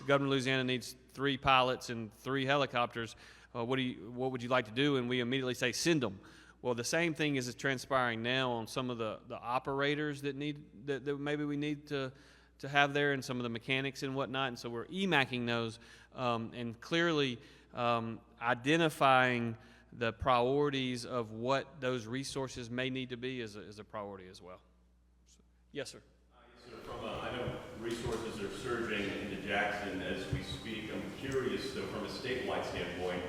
Governor of Louisiana needs 3 pilots and 3 helicopters. What would you like to do? And we immediately say, send them. Well, the same thing is transpiring now on some of the operators that maybe we need to have there, and some of the mechanics and whatnot. And so we're EMACing those and clearly identifying the priorities of what those resources may need to be is a priority as well. So, yes, sir. Yes, sir. I know resources are surging into Jackson as we speak. I'm curious, though, from a statewide standpoint,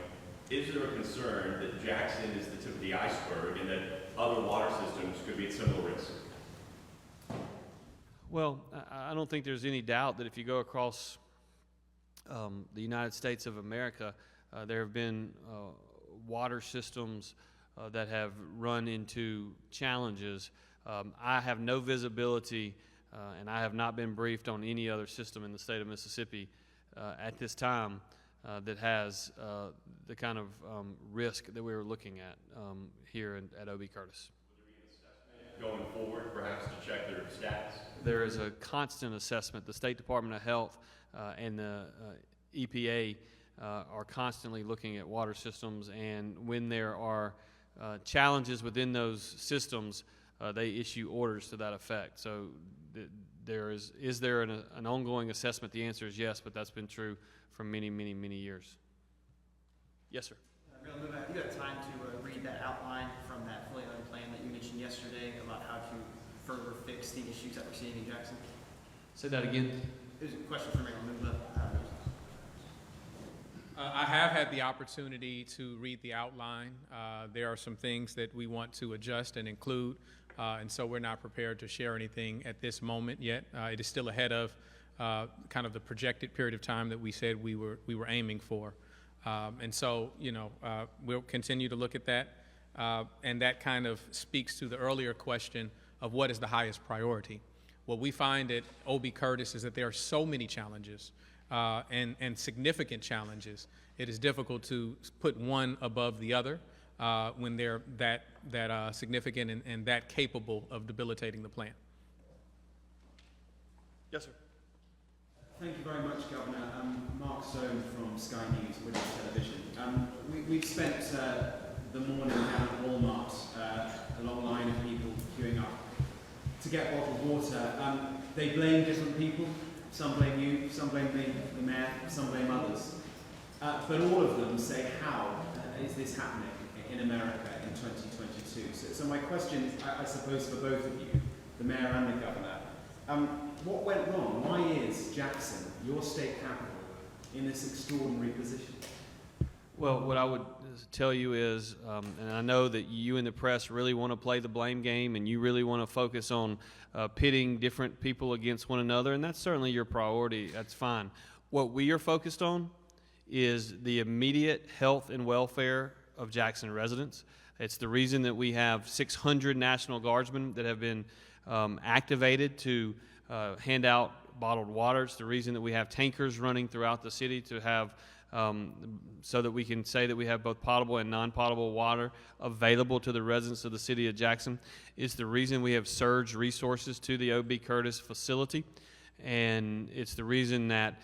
is there a concern that Jackson is the tip of the iceberg and that other water systems could be at similar risk? Well, I don't think there's any doubt that if you go across the United States of America, there have been water systems that have run into challenges. I have no visibility, and I have not been briefed on any other system in the state of Mississippi at this time that has the kind of risk that we were looking at here at O.B. Curtis. Going forward, perhaps to check their status? There is a constant assessment. The State Department of Health and the EPA are constantly looking at water systems, and when there are challenges within those systems, they issue orders to that effect. So is there an ongoing assessment? The answer is yes, but that's been true for many, many, many years. Yes, sir. Real Lumumba, have you got time to read that outline from that fully owned plan that you mentioned yesterday about how to further fix the issues that we're seeing in Jackson? Say that again. It was a question from Mayor Lumumba. I have had the opportunity to read the outline. There are some things that we want to adjust and include, and so we're not prepared to share anything at this moment yet. It is still ahead of kind of the projected period of time that we said we were aiming for. And so, we'll continue to look at that, and that kind of speaks to the earlier question of what is the highest priority. What we find at O.B. Curtis is that there are so many challenges and significant challenges. It is difficult to put one above the other when they're that significant and that capable of debilitating the plant. Yes, sir. Thank you very much, Governor. Mark Soane from Sky News, British Television. We've spent the morning down at Walmart, a long line of people queuing up to get bottled water. They blame different people. Some blame you, some blame the mayor, some blame others. But all of them say, how is this happening in America in 2022? So my question, I suppose, for both of you, the mayor and the governor, what went wrong? Why is Jackson, your state capital, in this extraordinary position? Well, what I would tell you is, and I know that you in the press really want to play the blame game, and you really want to focus on pitting different people against one another, and that's certainly your priority. That's fine. What we are focused on is the immediate health and welfare of Jackson residents. It's the reason that we have 600 National Guardsmen that have been activated to hand out bottled water. It's the reason that we have tankers running throughout the city to have so that we can say that we have both potable and non-potable water available to the residents of the city of Jackson. It's the reason we have surged resources to the O.B. Curtis facility, and it's the reason that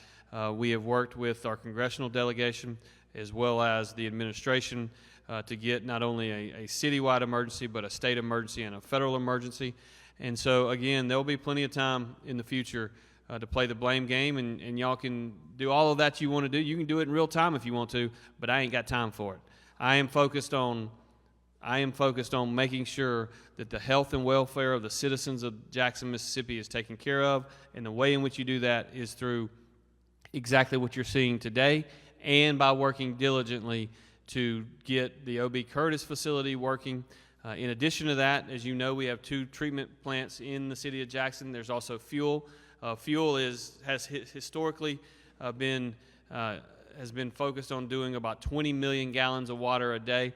we have worked with our congressional delegation as well as the administration to get not only a citywide emergency but a state emergency and a federal emergency. And so, again, there will be plenty of time in the future to play the blame game, and y'all can do all of that you want to do. You can do it in real time if you want to, but I ain't got time for it. I am focused on making sure that the health and welfare of the citizens of Jackson, Mississippi is taken care of, and the way in which you do that is through exactly what you're seeing today and by working diligently to get the O.B. Curtis facility working. In addition to that, as you know, we have 2 treatment plants in the city of Jackson. There's also fuel. Fuel has historically been focused on doing about 20 million gallons of water a day.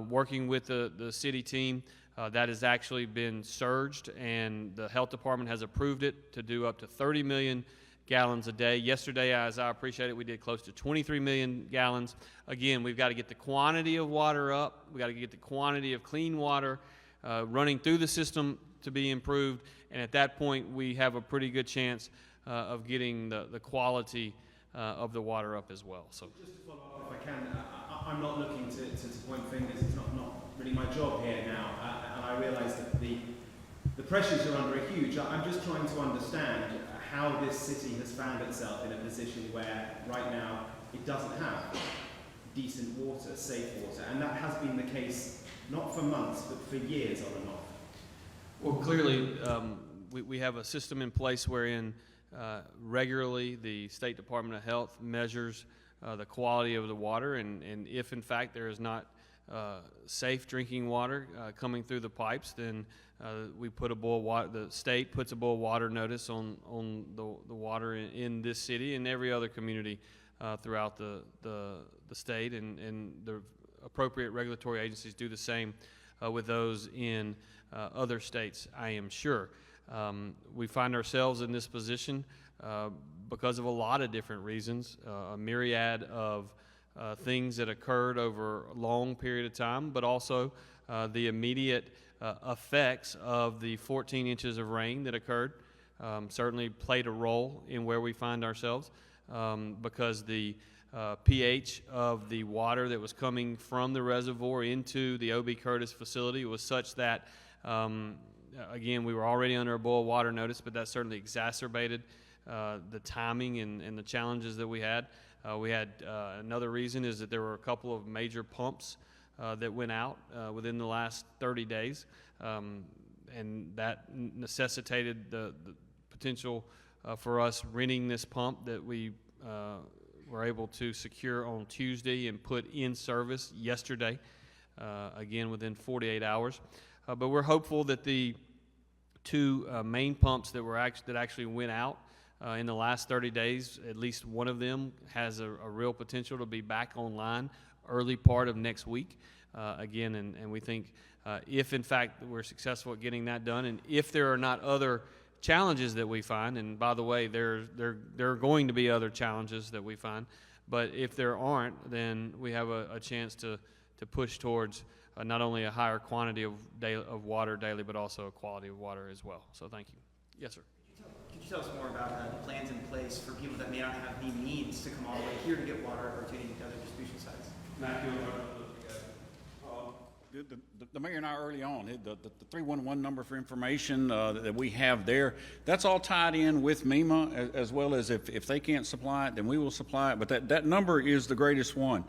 Working with the city team, that has actually been surged, and the health department has approved it to do up to 30 million gallons a day. Yesterday, as I appreciate it, we did close to 23 million gallons. Again, we've got to get the quantity of water up. We've got to get the quantity of clean water running through the system to be improved, and at that point, we have a pretty good chance of getting the quality of the water up as well. So, just to follow up, if I can, I'm not looking to point fingers. It's not really my job here now, and I realise that the pressures you're under are huge. I'm just trying to understand how this city has found itself in a position where right now it doesn't have decent water, safe water, and that has been the case not for months but for years on and off. well, clearly we have a system in place wherein regularly the State Department of Health measures the quality of the water, and if in fact there is not safe drinking water coming through the pipes, then we put a boil water. The state puts a boil water notice on the water in this city and every other community throughout the state, and the appropriate regulatory agencies do the same with those in other states, I am sure. We find ourselves in this position because of a lot of different reasons, a myriad of things that occurred over a long period of time, but also the immediate effects of the 14 inches of rain that occurred certainly played a role in where we find ourselves because the pH of the water that was coming from the reservoir into the O.B. Curtis facility was such that, again, we were already under a boil water notice, but that certainly exacerbated the timing and the challenges that we had. Another reason is that there were a couple of major pumps that went out within the last 30 days, and that necessitated the potential for us renting this pump that we were able to secure on Tuesday and put in service yesterday, again within 48 hours. But we're hopeful that the two main pumps that actually went out in the last 30 days, at least one of them has a real potential to be back online early part of next week. Again, and we think if in fact we're successful at getting that done, and if there are not other challenges that we find, and by the way, there are going to be other challenges that we find, but if there aren't, then we have a chance to push towards not only a higher quantity of water daily, but also a quality of water as well. So thank you. Yes, sir. Could you tell us more about plans in place for people that may not have the means to come all the way here to get water or to any other distribution sites? The mayor and I early on, the 311 number for information that we have there, that's all tied in with MEMA, as well as if they can't supply it, then we will supply it. But that number is the greatest one.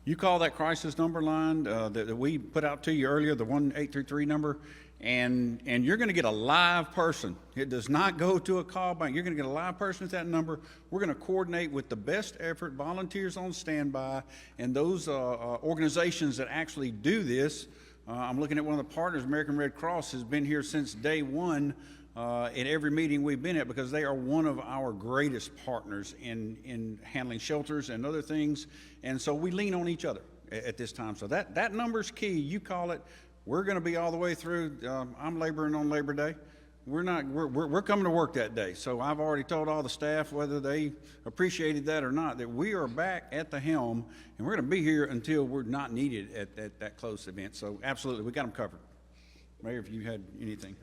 You call that crisis number line that we put out to you earlier, the 1-833 number, and you're going to get a live person. It does not go to a call bank. You're going to get a live person at that number. We're going to coordinate with the best effort, volunteers on standby, and those organizations that actually do this. I'm looking at one of the partners, American Red Cross, has been here since day one in every meeting we've been at, because they are one of our greatest partners in handling shelters and other things. And so we lean on each other at this time. So that number's key. You call it. We're going to be all the way through. I'm laboring on Labor Day. We're coming to work that day. So I've already told all the staff, whether they appreciated that or not, that we are back at the helm, and we're going to be here until we're not needed at that close event. So absolutely, we got them covered. Mayor, if you had anything.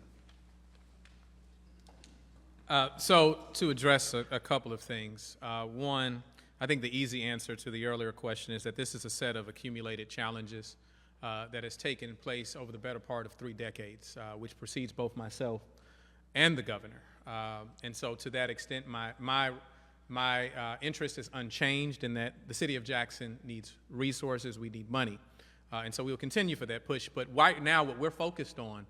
So to address a couple of things. One, I think the easy answer to the earlier question is that this is a set of accumulated challenges that has taken place over the better part of 3 decades, which precedes both myself and the governor. And so to that extent, my interest is unchanged in that the city of Jackson needs resources, we need money. And so we will continue for that push. But right now what we're focused on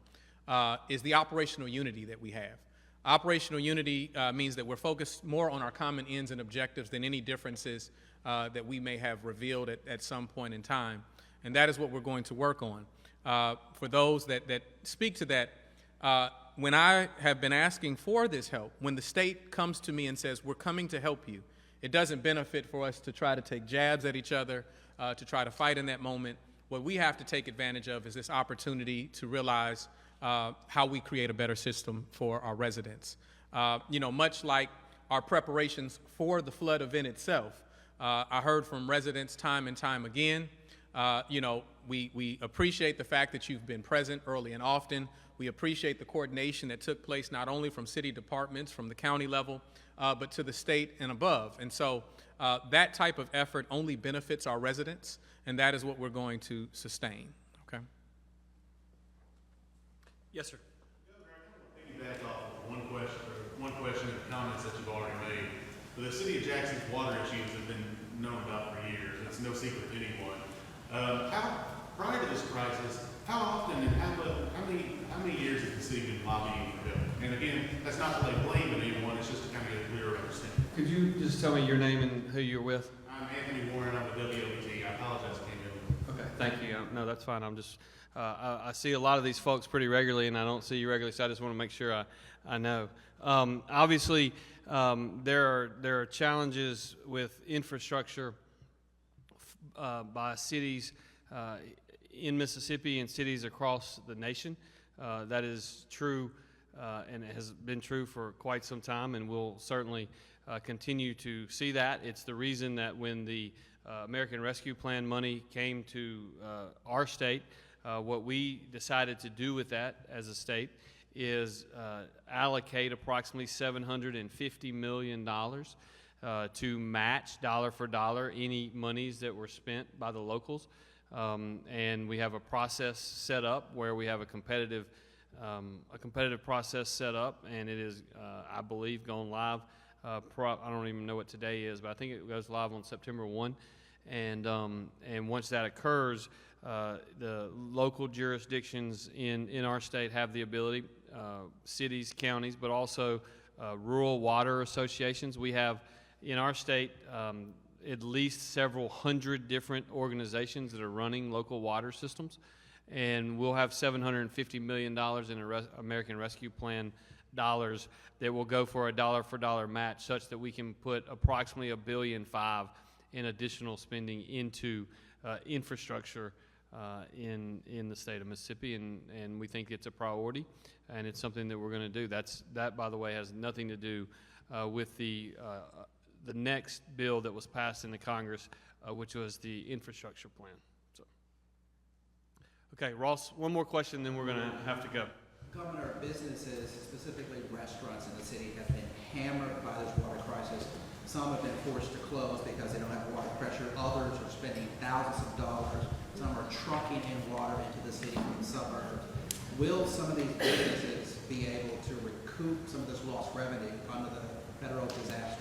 is the operational unity that we have. Operational unity means that we're focused more on our common ends and objectives than any differences that we may have revealed at some point in time. And that is what we're going to work on. For those that speak to that, when I have been asking for this help, when the state comes to me and says, we're coming to help you, it doesn't benefit for us to try to take jabs at each other, to try to fight in that moment. What we have to take advantage of is this opportunity to realize how we create a better system for our residents. Much like our preparations for the flood event itself, I heard from residents time and time again We appreciate the fact that you've been present early and often. We appreciate the coordination that took place not only from city departments, from the county level, but to the state and above. And so that type of effort only benefits our residents, and that is what we're going to sustain. Okay? Yes, sir. Piggyback off of one question and comments that you've already made. But the city of Jackson's water issues have been known about for years. It's no secret to anyone. Prior to this crisis, how often and how many years has the city been lobbying for help? And again, that's not to lay blame on anyone. It's just to kind of get a clearer understanding. Could you just tell me your name and who you're with? I'm Anthony Warren. I'm with WOBT. I apologize I can't go. Okay, thank you. No, that's fine. I'm just, I see a lot of these folks pretty regularly, and I don't see you regularly, so I just want to make sure I know. Obviously, there are challenges with infrastructure by cities in Mississippi and cities across the nation. That is true, and it has been true for quite some time, and we'll certainly continue to see that. It's the reason that when the American Rescue Plan money came to our state, what we decided to do with that as a state is allocate approximately $750 million to match dollar for dollar any monies that were spent by the locals. And we have a process set up where we have a competitive process set up, and it is, I believe, going live. I don't even know what today is, but I think it goes live on September 1. And once that occurs, the local jurisdictions in our state have the ability, cities, counties, but also rural water associations. We have in our state at least several hundred different organizations that are running local water systems, and we'll have $750 million in American Rescue Plan dollars that will go for a dollar-for-dollar match, such that we can put approximately $1.5 billion in additional spending into infrastructure in the state of Mississippi, and we think it's a priority, and it's something that we're going to do. That, by the way, has nothing to do with the next bill that was passed in the Congress, which was the infrastructure plan. So, okay, Ross, one more question, then we're going to have to go. Governor, businesses, specifically restaurants in the city, have been hammered by this water crisis. Some have been forced to close because they don't have water pressure. Others are spending thousands of dollars. Some are trucking in water into the city from the suburbs. Will some of these businesses be able to recoup some of this lost revenue under the federal disaster?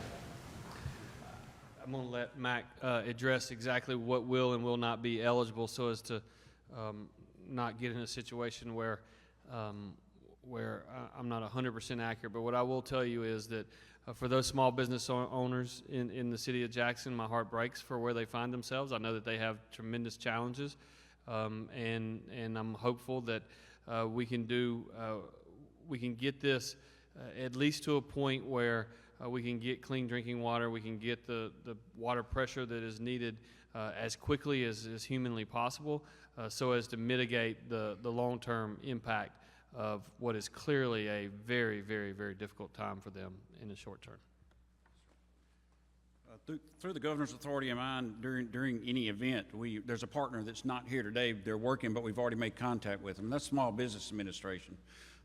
I'm going to let Mac address exactly what will and will not be eligible, so as to not get in a situation where I'm not 100% accurate. But what I will tell you is that for those small business owners in the city of Jackson, my heart breaks for where they find themselves. I know that they have tremendous challenges, and I'm hopeful that we can get this at least to a point where we can get clean drinking water, we can get the water pressure that is needed as quickly as humanly possible, so as to mitigate the long-term impact of what is clearly a very, very, very difficult time for them in the short term. Through the governor's authority of mine, during any event, there's a partner that's not here today. They're working, but we've already made contact with them. That's Small Business Administration.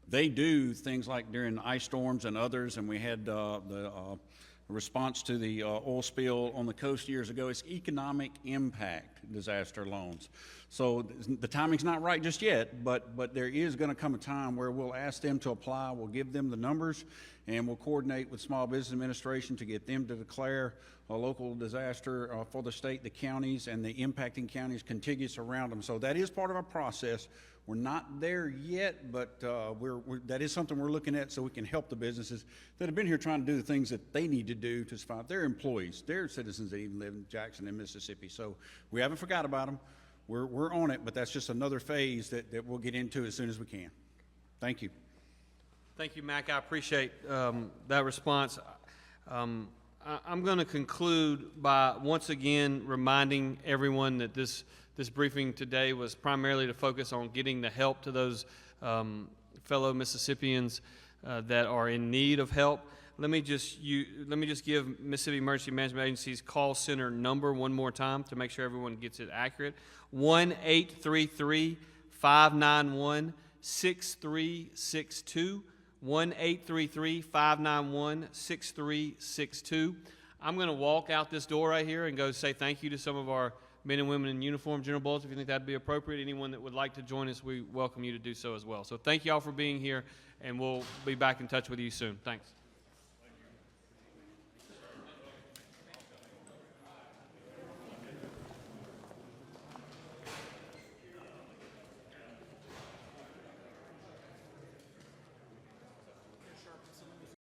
They do things like during ice storms and others, and we had the response to the oil spill on the coast years ago. It's economic impact disaster loans. So the timing's not right just yet, but there is going to come a time where we'll ask them to apply. We'll give them the numbers, and we'll coordinate with Small Business Administration to get them to declare a local disaster for the state, the counties, and the impacting counties contiguous around them. So that is part of our process. We're not there yet, but that is something we're looking at so we can help the businesses that have been here trying to do the things that they need to do to survive. Their employees, their citizens that even live in Jackson and Mississippi. So we haven't forgot about them. We're on it, but that's just another phase that we'll get into as soon as we can. Thank you. Thank you, Mac. I appreciate that response. I'm going to conclude by once again reminding everyone that this briefing today was primarily to focus on getting the help to those fellow Mississippians that are in need of help. let me just give Mississippi Emergency Management Agency's call center number one more time to make sure everyone gets it accurate. 1-833-591-6362. 1-833-591-6362. I'm going to walk out this door right here and go say thank you to some of our men and women in uniform. General Bullets, if you think that'd be appropriate. Anyone that would like to join us, we welcome you to do so as well. So thank you all for being here, and we'll be back in touch with you soon. Thanks.